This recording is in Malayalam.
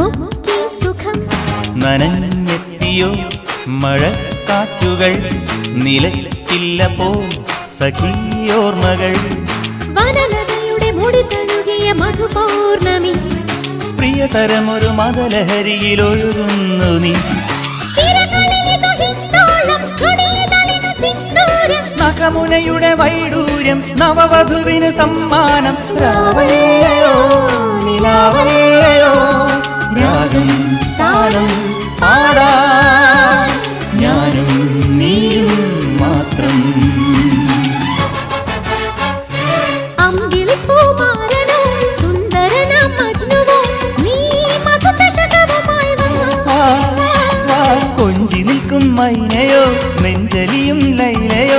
നമുക്ക് സുഖം നനഞ്ഞെത്തിയോ മഴക്കാറ്റുകൾ നിലയ്ക്കില്ല പോ സഖിയോർമ്മകൾ വനലതയുടെ മുടി തഴുകിയ മധുപൗർണമി പ്രിയതരമൊരു മതലഹരിയിലൊഴുകുന്നു നീ നഖമുനയുടെ വൈഡൂര്യം നവവധുവിന് സമ്മാനം രാവല്ലയോ നിലാവല്ലയോ രാഗം താളം പാടാൻ ഞാനും നീയും മാത്രം അമ്പിളിപ്പൂമാരനോ സുന്ദരനാം മജ്നുവോ നീ മധുചഷകവുമായി കൊഞ്ചി നിൽക്കും മൈനയോ നെഞ്ചലിയും ലൈലയോ